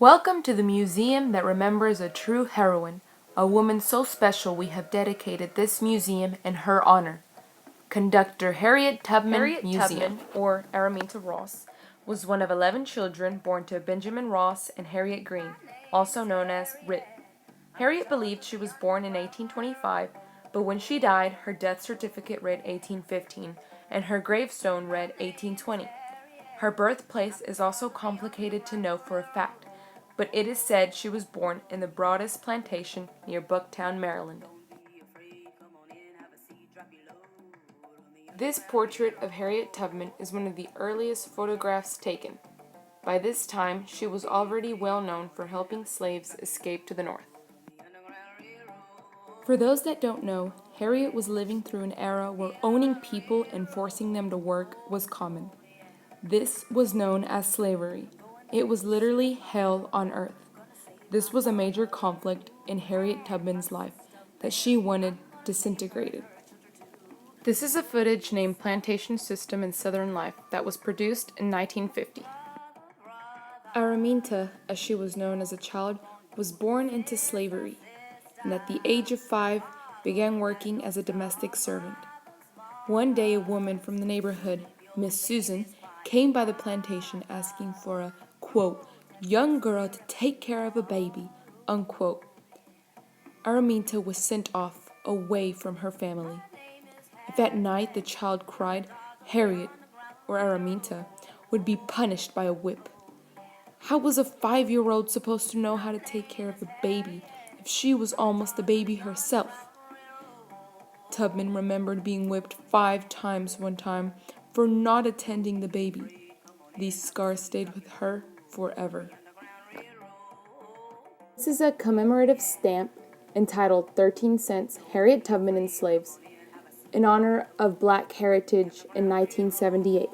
Welcome to the museum that remembers a true heroine, a woman so special we have dedicated this museum in her honor. Conductor Harriet Tubman Harriet Museum. Tubman, or Araminta Ross, was one of 11 children born to Benjamin Ross and Harriet Green, also known as Rit. Harriet believed she was born in 1825, but when she died, her death certificate read 1815, and her gravestone read 1820. Her birthplace is also complicated to know for a fact, but it is said she was born in the Broadest Plantation near Bucktown, Maryland. This portrait of Harriet Tubman is one of the earliest photographs taken. By this time, she was already well known for helping slaves escape to the north. For those that don't know, Harriet was living through an era where owning people and forcing them to work was common. This was known as slavery. It was literally hell on earth. This was a major conflict in Harriet Tubman's life that she wanted disintegrated. This is a footage named Plantation System in Southern Life that was produced in 1950. Araminta, as she was known as a child, was born into slavery, and at the age of 5 began working as a domestic servant. One day a woman from the neighborhood, Miss Susan, came by the plantation asking for a, quote, young girl to take care of a baby, unquote. Araminta was sent off, away from her family. If at night the child cried, Harriet, or Araminta, would be punished by a whip. How was a 5-year-old supposed to know how to take care of a baby if she was almost a baby herself? Tubman remembered being whipped 5 times one time for not attending the baby. These scars stayed with her forever. This is a commemorative stamp entitled 13 Cents Harriet Tubman and Slaves, in honor of Black Heritage in 1978.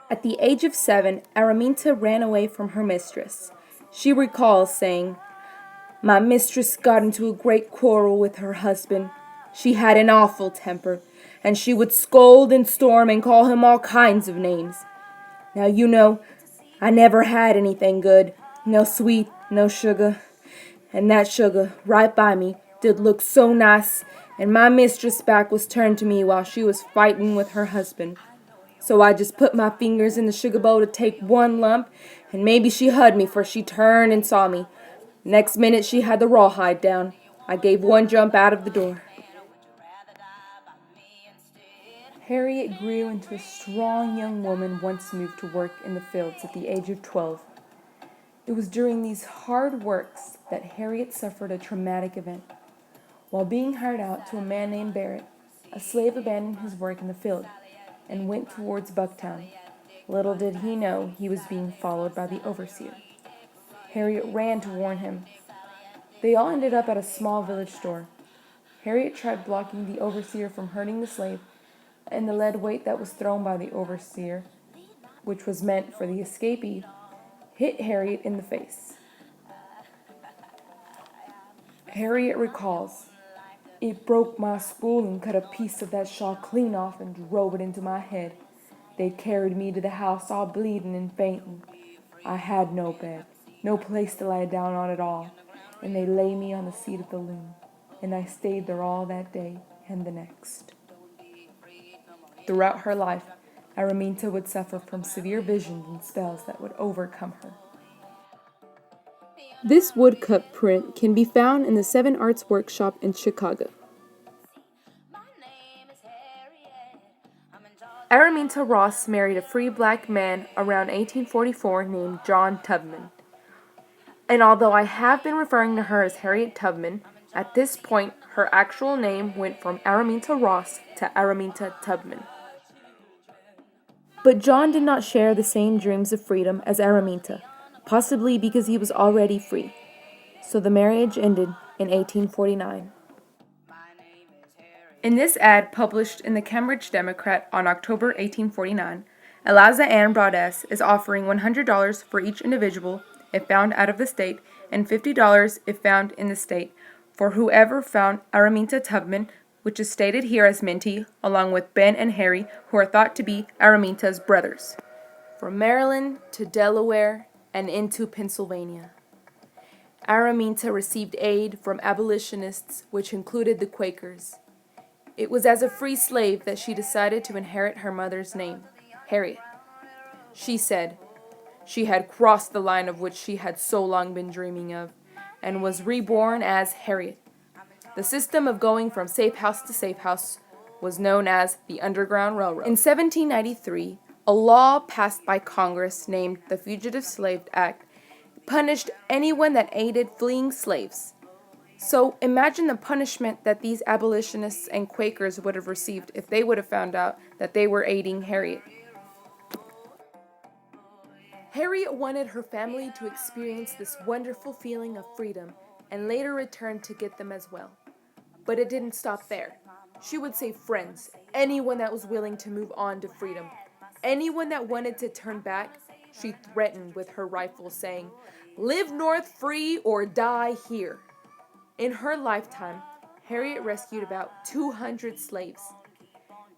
At the age of 7, Araminta ran away from her mistress. She recalls saying, "My mistress got into a great quarrel with her husband. She had an awful temper, and she would scold and storm and call him all kinds of names. Now, you know, I never had anything good, no sweet, no sugar. And that sugar, right by me, did look so nice, and my mistress' back was turned to me while she was fighting with her husband. So I just put my fingers in the sugar bowl to take one lump, and maybe she hugged me, for she turned and saw me. Next minute she had the rawhide down. I gave one jump out of the door." Harriet grew into a strong young woman once moved to work in the fields at the age of 12. It was during these hard works that Harriet suffered a traumatic event. While being hired out to a man named Barrett, a slave abandoned his work in the field and went towards Bucktown. Little did he know he was being followed by the overseer. Harriet ran to warn him. They all ended up at a small village store. Harriet tried blocking the overseer from hurting the slave, and the lead weight that was thrown by the overseer, which was meant for the escapee, hit Harriet in the face. Harriet recalls, "It broke my skull and cut a piece of that shawl clean off and drove it into my head. They carried me to the house all bleeding and fainting. I had no bed, no place to lie down on at all, and they lay me on the seat of the loom, and I stayed there all that day and the next." Throughout her life, Araminta would suffer from severe visions and spells that would overcome her. This woodcut print can be found in the Seven Arts Workshop in Chicago. Araminta Ross married a free black man around 1844 named John Tubman. And although I have been referring to her as Harriet Tubman, at this point her actual name went from Araminta Ross to Araminta Tubman. But John did not share the same dreams of freedom as Araminta, possibly because he was already free. So the marriage ended in 1849. In this ad published in the Cambridge Democrat on October 1849, Eliza Ann Broadus is offering $100 for each individual if found out of the state and $50 if found in the state for whoever found Araminta Tubman, which is stated here as Minty, along with Ben and Harry, who are thought to be Araminta's brothers. from Maryland to Delaware and into Pennsylvania. Araminta received aid from abolitionists, which included the Quakers. It was as a free slave that she decided to inherit her mother's name, Harriet. She said she had crossed the line of which she had so long been dreaming of, and was reborn as Harriet. The system of going from safe house to safe house was known as the Underground Railroad. In 1793, a law passed by Congress named the Fugitive Slave Act punished anyone that aided fleeing slaves. So imagine the punishment that these abolitionists and Quakers would have received if they would have found out that they were aiding Harriet. Harriet wanted her family to experience this wonderful feeling of freedom and later returned to get them as well. But it didn't stop there. She would save friends, anyone that was willing to move on to freedom. Anyone that wanted to turn back, she threatened with her rifle, saying, "Live north free or die here." In her lifetime, Harriet rescued about 200 slaves.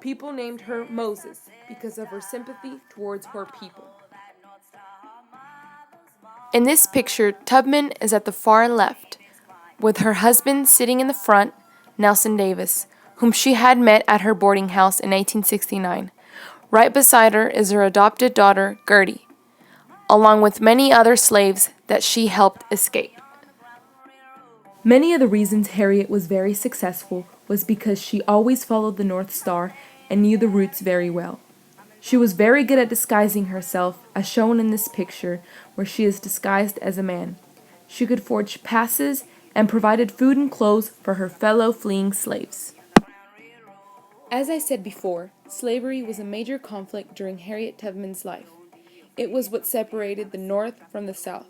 People named her Moses because of her sympathy towards her people. In this picture, Tubman is at the far left, with her husband sitting in the front, Nelson Davis, whom she had met at her boarding house in 1869. Right beside her is her adopted daughter, Gertie, along with many other slaves that she helped escape. Many of the reasons Harriet was very successful was because she always followed the North Star and knew the routes very well. She was very good at disguising herself, as shown in this picture, where she is disguised as a man. She could forge passes and provided food and clothes for her fellow fleeing slaves. As I said before, slavery was a major conflict during Harriet Tubman's life. It was what separated the North from the South,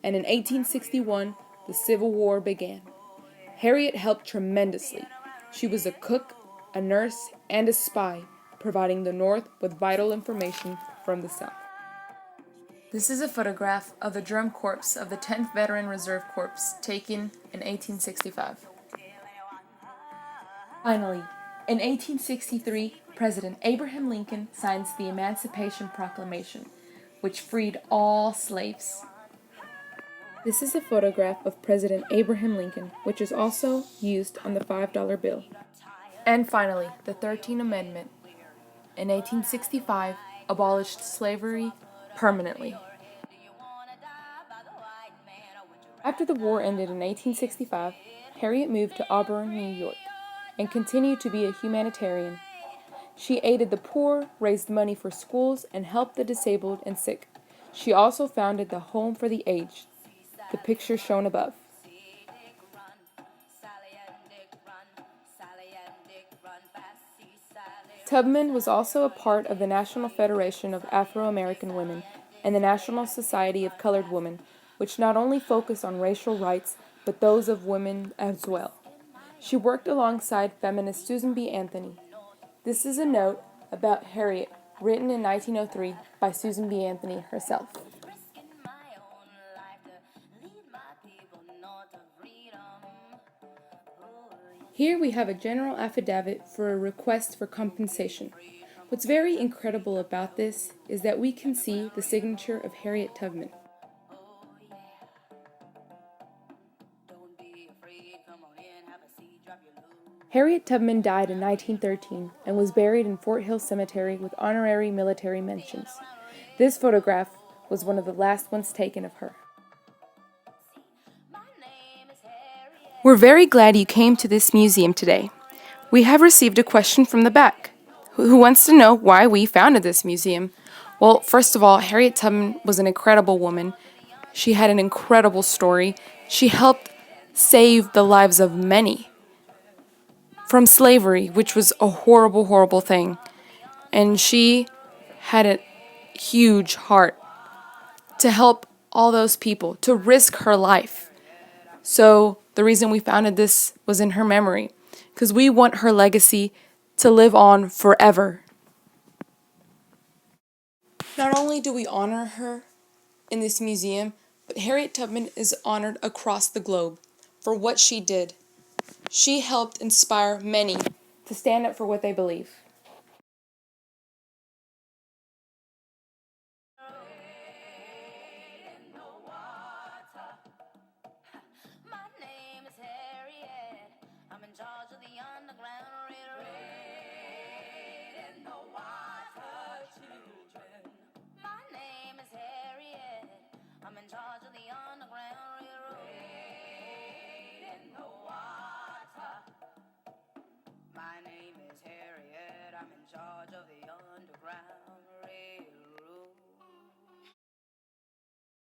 and in 1861, the Civil War began. Harriet helped tremendously. She was a cook, a nurse, and a spy, providing the North with vital information from the South. This is a photograph of the drum corps of the 10th Veteran Reserve Corps taken in 1865. Finally, in 1863, President Abraham Lincoln signs the Emancipation Proclamation, which freed all slaves. This is a photograph of President Abraham Lincoln, which is also used on the $5 bill. And finally, the 13th Amendment, in 1865, abolished slavery permanently. After the war ended in 1865, Harriet moved to Auburn, New York, and continued to be a humanitarian. She aided the poor, raised money for schools, and helped the disabled and sick. She also founded the Home for the Aged, the picture shown above. Tubman was also a part of the National Federation of Afro-American Women and the National Society of Colored Women, which not only focused on racial rights, but those of women as well. She worked alongside feminist Susan B. Anthony. This is a note about Harriet, written in 1903 by Susan B. Anthony herself. Here we have a general affidavit for a request for compensation. What's very incredible about this is that we can see the signature of Harriet Tubman. Harriet Tubman died in 1913 and was buried in Fort Hill Cemetery with honorary military mentions. This photograph was one of the last ones taken of her. We're very glad you came to this museum today. We have received a question from the back, who wants to know why we founded this museum. Well, first of all, Harriet Tubman was an incredible woman. She had an incredible story. She helped save the lives of many from slavery, which was a horrible, horrible thing. And she had a huge heart to help all those people, to risk her life. So the reason we founded this was in her memory, because we want her legacy to live on forever. Not only do we honor her in this museum, but Harriet Tubman is honored across the globe for what she did. She helped inspire many to stand up for what they believe. My name is Harriet, I'm in charge of the underground.